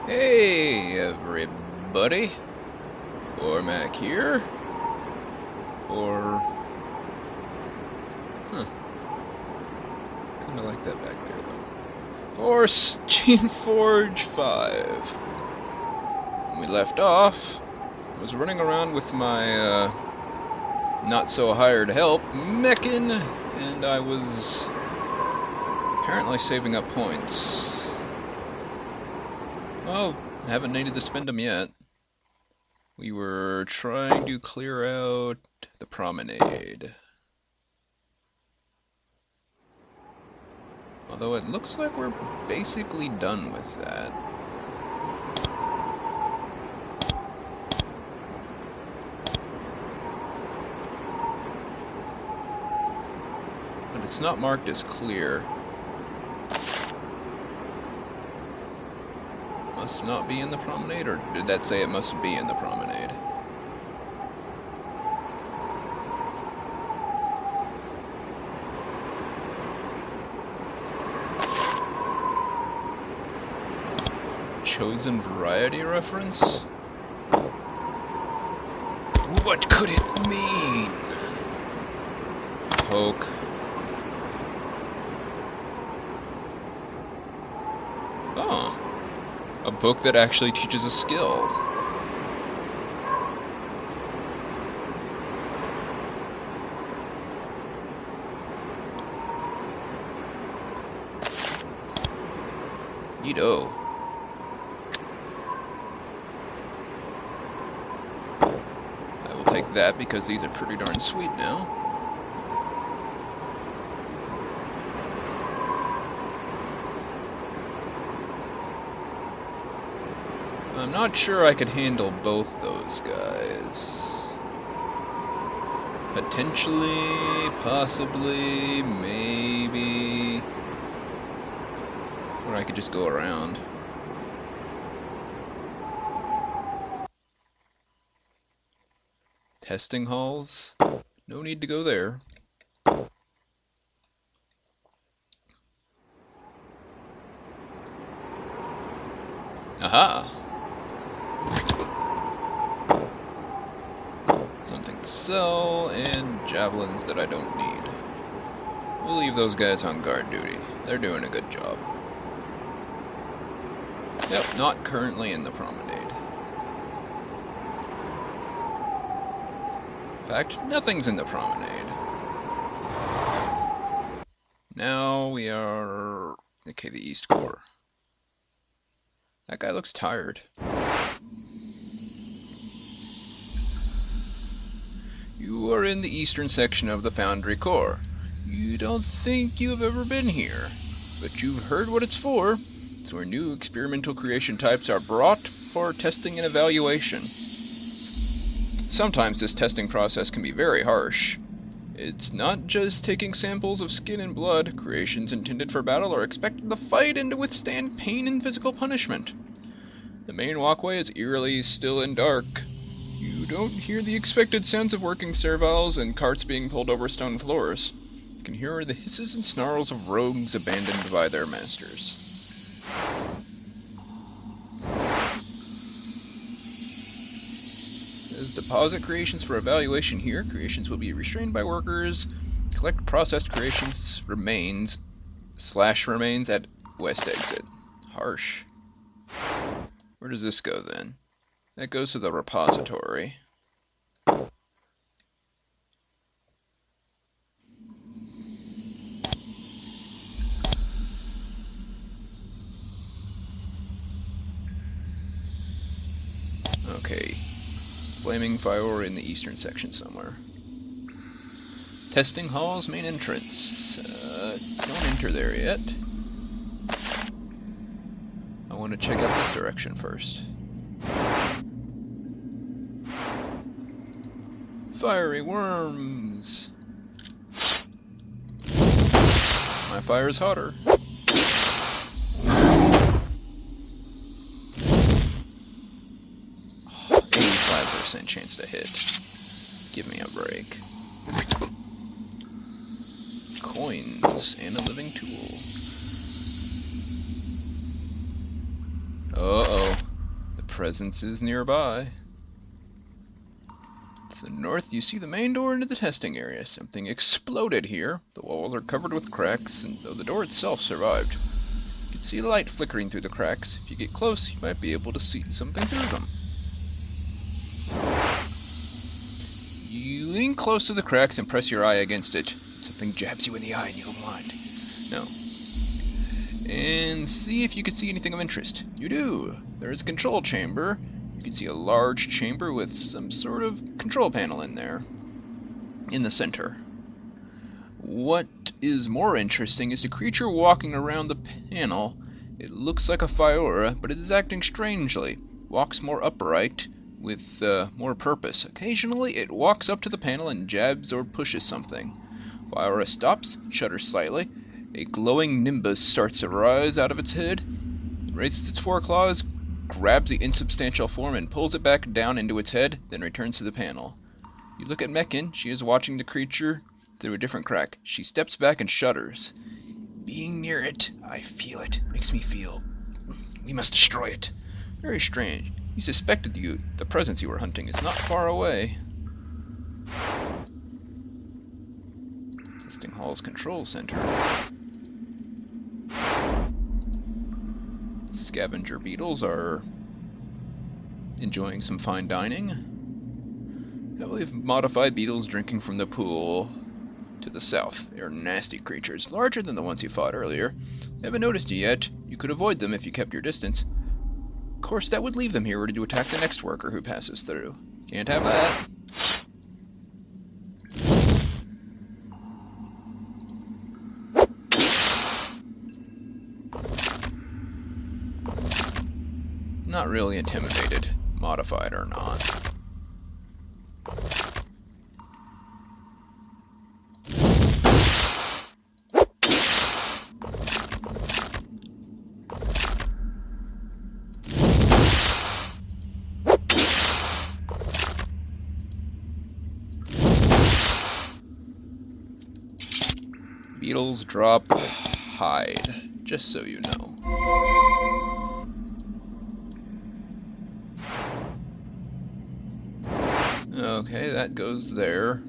Hey everybody, Cormac here, kinda like that back there though, for Geneforge 5. When we left off, I was running around with my, not-so-hired help, Meccan, and I was apparently saving up points. Well, I haven't needed to spend them yet. We were trying to clear out the promenade. Although it looks like we're basically done with that. But it's not marked as clear. Must not be in the promenade, or did that say it must be in the promenade? Chosen variety reference? What could it mean? Poke. Oh. A book that actually teaches a skill. Neato. I will take that because these are pretty darn sweet now. I'm not sure I could handle both those guys. Potentially, possibly, maybe. Or I could just go around. Testing halls? No need to go there. Aha! Something to sell, and javelins that I don't need. We'll leave those guys on guard duty. They're doing a good job. Yep, not currently in the promenade. In fact, nothing's in the promenade. Now we are... okay, the East Core. That guy looks tired. You are in the eastern section of the Foundry Core. You don't think you've ever been here, but you've heard what it's for. It's where new experimental creation types are brought for testing and evaluation. Sometimes this testing process can be very harsh. It's not just taking samples of skin and blood. Creations intended for battle are expected to fight and to withstand pain and physical punishment. The main walkway is eerily still and dark. You don't hear the expected sounds of working serviles and carts being pulled over stone floors. You can hear the hisses and snarls of rogues abandoned by their masters. It says deposit creations for evaluation here. Creations will be restrained by workers. Collect processed creations remains at west exit. Harsh. Where does this go then? That goes to the repository. Okay. Flaming fire in the eastern section somewhere. Testing hall's main entrance. Don't enter there yet. I want to check out this direction first. Fiery worms! My fire's hotter. 85% chance to hit. Give me a break. Coins and a living tool. Uh-oh. presence is nearby. To the north, you see the main door into the testing area. Something exploded here. The walls are covered with cracks, and though the door itself survived, you can see light flickering through the cracks. If you get close, you might be able to see something through them. You lean close to the cracks and press your eye against it. Something jabs you in the eye and you don't mind. No. And see if you can see anything of interest. You do! There is a control chamber. You can see a large chamber with some sort of control panel in there. In the center. What is more interesting is the creature walking around the panel. It looks like a Fiora, but it is acting strangely. Walks more upright, with more purpose. Occasionally, it walks up to the panel and jabs or pushes something. Fiora stops, shudders slightly. A glowing nimbus starts to rise out of its head, raises its foreclaws, grabs the insubstantial form and pulls it back down into its head, then returns to the panel. You look at Mekin. She is watching the creature through a different crack. She steps back and shudders. Being near it, I feel it. Makes me feel. We must destroy it. Very strange. You suspected the presence you were hunting is not far away. Testing Hall's control center. Scavenger beetles are enjoying some fine dining. Heavily modified beetles drinking from the pool to the south. They are nasty creatures, larger than the ones you fought earlier. They haven't noticed you yet. You could avoid them if you kept your distance. Of course, that would leave them here ready to attack the next worker who passes through. Can't have that. Not really intimidated, modified or not. Beetles drop hide, just so you know. Okay, that goes there.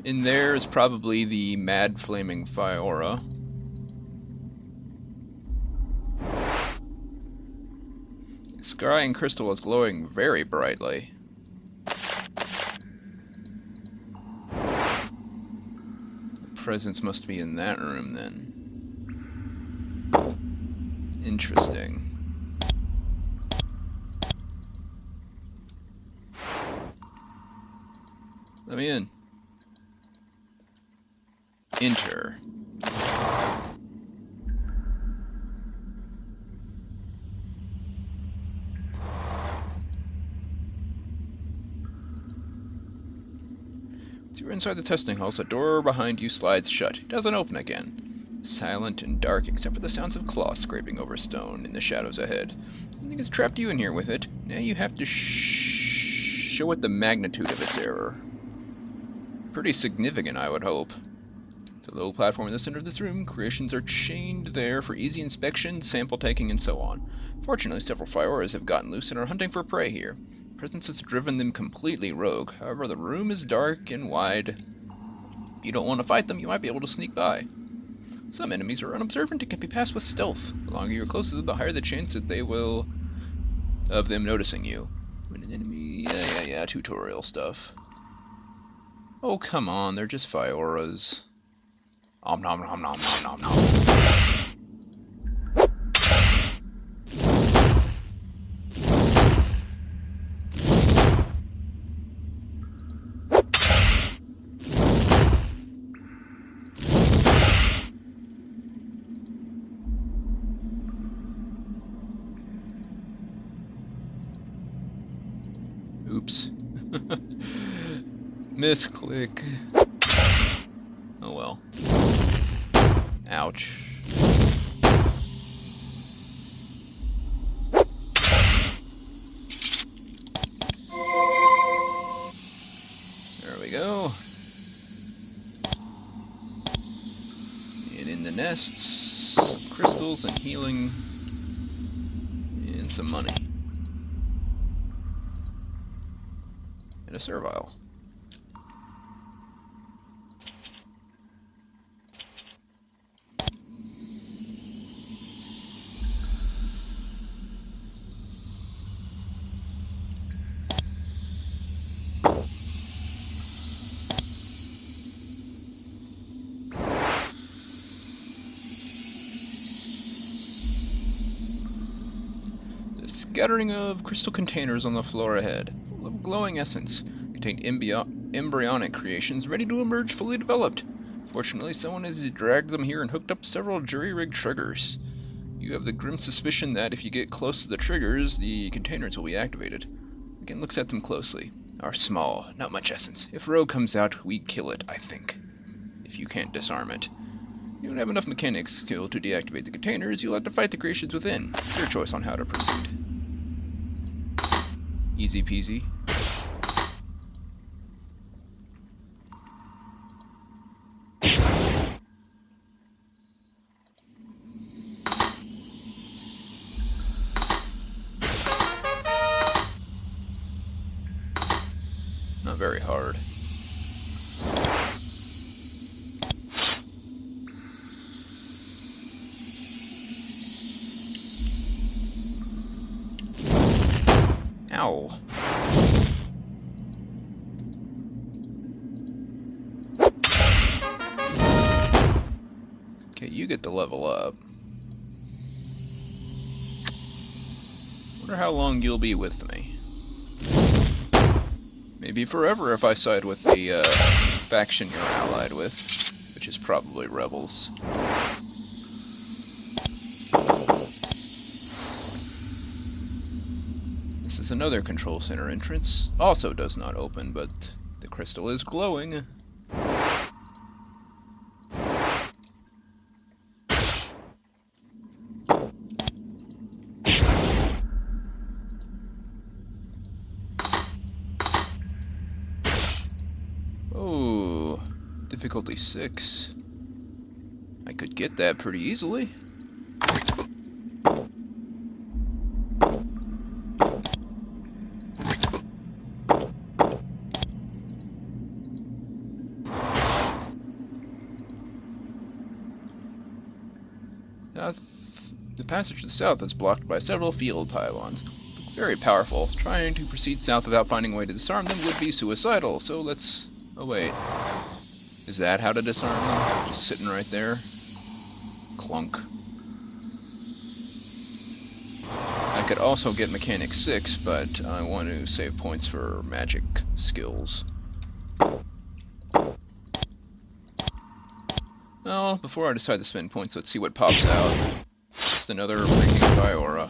In there is probably the mad flaming Fiora. Scrying crystal is glowing very brightly. The presence must be in that room then. Interesting. Let me in. Enter. Once you're inside the testing halls, a door behind you slides shut. It doesn't open again. Silent and dark except for the sounds of claws scraping over stone in the shadows ahead. Something has trapped you in here with it. Now you have to show it the magnitude of its error. Pretty significant, I would hope. It's a low platform in the center of this room. Creations are chained there for easy inspection, sample taking, and so on. Fortunately, several Fioras have gotten loose and are hunting for prey here. Presence has driven them completely rogue. However, the room is dark and wide. If you don't want to fight them, you might be able to sneak by. Some enemies are unobservant and can be passed with stealth. The longer you're close to them, the higher the chance that they will of them noticing you. When an enemy, yeah, tutorial stuff. Oh, come on, they're just Fioras. Om nom nom nom nom nom nom. Oops. Misclick. Oh well. Ouch. There we go. And in the nests, crystals and healing some money. And a servile. Scattering of crystal containers on the floor ahead, full of glowing essence, contain embryonic creations ready to emerge fully developed. Fortunately, someone has dragged them here and hooked up several jury-rigged triggers. You have the grim suspicion that if you get close to the triggers, the containers will be activated. Again, looks at them closely. Are small, not much essence. If Rogue comes out, we kill it, I think. If you can't disarm it. You don't have enough mechanics skill to deactivate the containers, you'll have to fight the creations within. It's your choice on how to proceed. Easy peasy. Not very hard. Ow. Okay, you get to level up. Wonder how long you'll be with me. Maybe forever if I side with the faction you're allied with, which is probably rebels. This is another control center entrance. Also does not open, but the crystal is glowing. Oh, difficulty 6. I could get that pretty easily. The passage to the south is blocked by several field pylons. Very powerful. Trying to proceed south without finding a way to disarm them would be suicidal, so let's... Oh wait. Is that how to disarm them? Just sitting right there? Clunk. I could also get Mechanic 6, but I want to save points for magic skills. Well, before I decide to spend points, let's see what pops out. Just another freaking Fiora.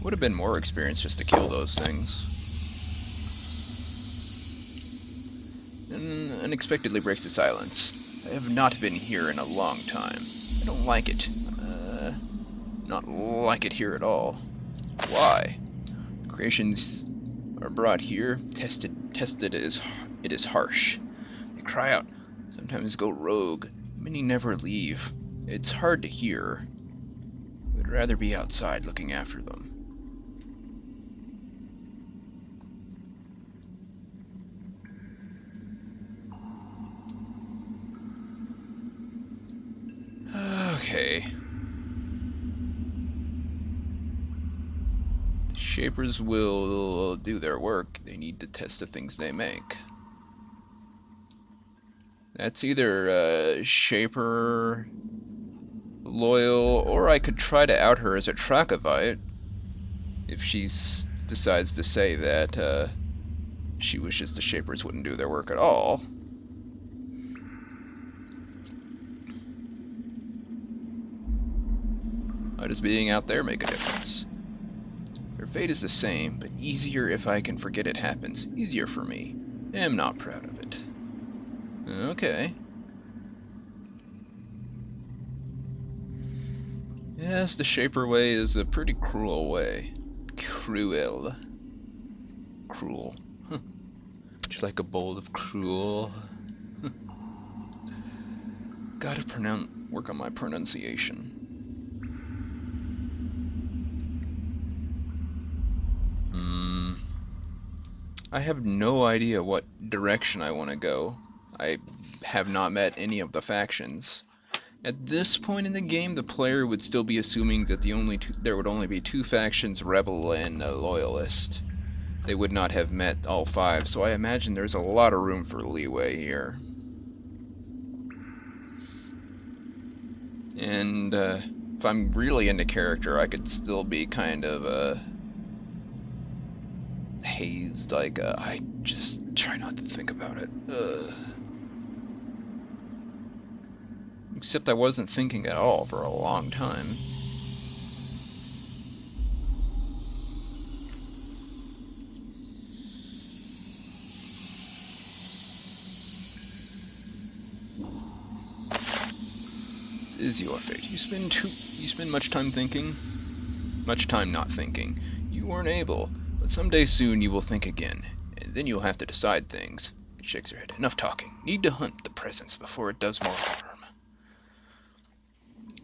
Would have been more experience just to kill those things. And unexpectedly breaks the silence. I have not been here in a long time. I don't like it. Not like it here at all. Why? Creations are brought here, tested it is harsh. They cry out, sometimes go rogue. Many never leave. It's hard to hear. We'd rather be outside looking after them. Okay. The Shapers will do their work. They need to test the things they make. That's either Shaper loyal, or I could try to out her as a Trachovite if she decides to say that she wishes the Shapers wouldn't do their work at all. How does being out there make a difference? Their fate is the same, but easier if I can forget it happens. Easier for me. I am not proud of it. Okay. Yes, the Shaper way is a pretty cruel way. Cruel. Cruel. Would you like a bowl of cruel? Gotta work on my pronunciation. I have no idea what direction I want to go. I have not met any of the factions. At this point in the game, the player would still be assuming that there would only be two factions, Rebel and Loyalist. They would not have met all five, so I imagine there's a lot of room for leeway here. And if I'm really into character, I could still be kind of hazed, like I just try not to think about it. Except I wasn't thinking at all for a long time. This is your fate. You spend much time thinking, much time not thinking. You weren't able, but someday soon you will think again, and then you'll have to decide things. It shakes her head. Enough talking. Need to hunt the presence before it does more harm.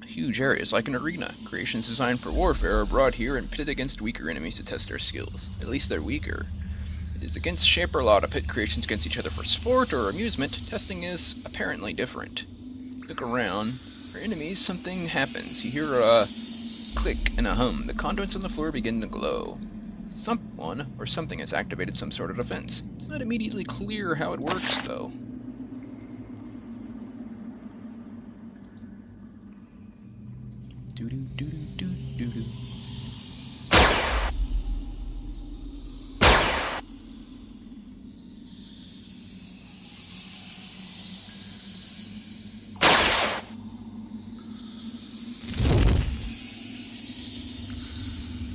Huge areas like an arena. Creations designed for warfare are brought here and pitted against weaker enemies to test their skills. At least they're weaker. It is against Shaper law to pit creations against each other for sport or amusement. Testing is apparently different. Look around. For enemies, something happens. You hear a click and a hum. The conduits on the floor begin to glow. Someone or something has activated some sort of defense. It's not immediately clear how it works, though. Doo-doo-doo-doo-doo-doo.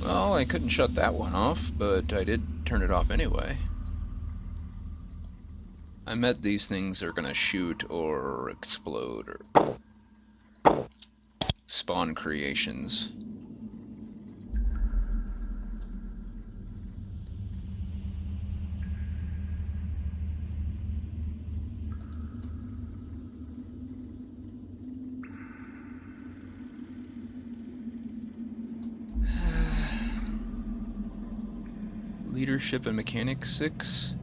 Well, I couldn't shut that one off, but I did turn it off anyway. I bet these things are gonna shoot or explode or spawn creations. Leadership and Mechanics 6.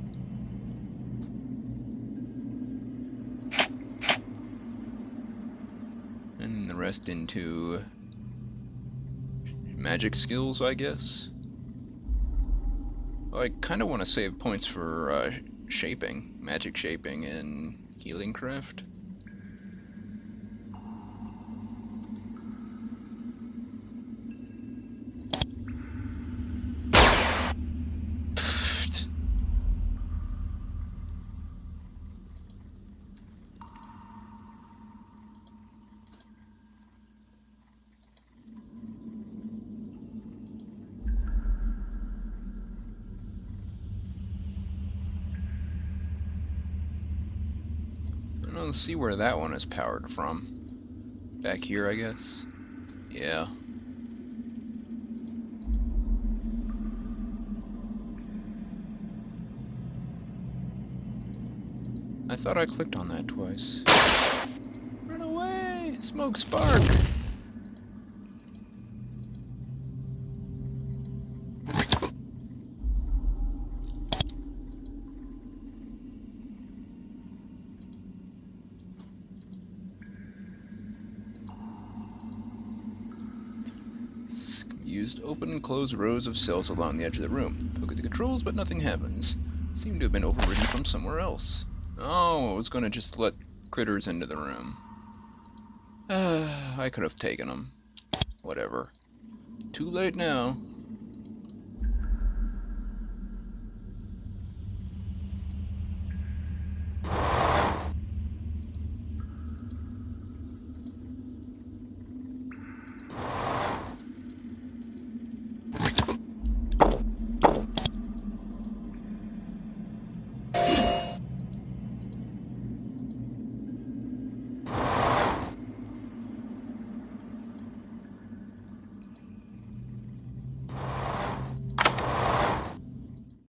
And the rest into magic skills, I guess. Well, I kind of want to save points for shaping, magic shaping and healing craft. Let's see where that one is powered from. Back here, I guess. Yeah. I thought I clicked on that twice. Run away! Smoke spark! Used open and close rows of cells along the edge of the room. Poke at the controls, but nothing happens. Seem to have been overridden from somewhere else. Oh, I was going to just let critters into the room. I could have taken them. Whatever. Too late now.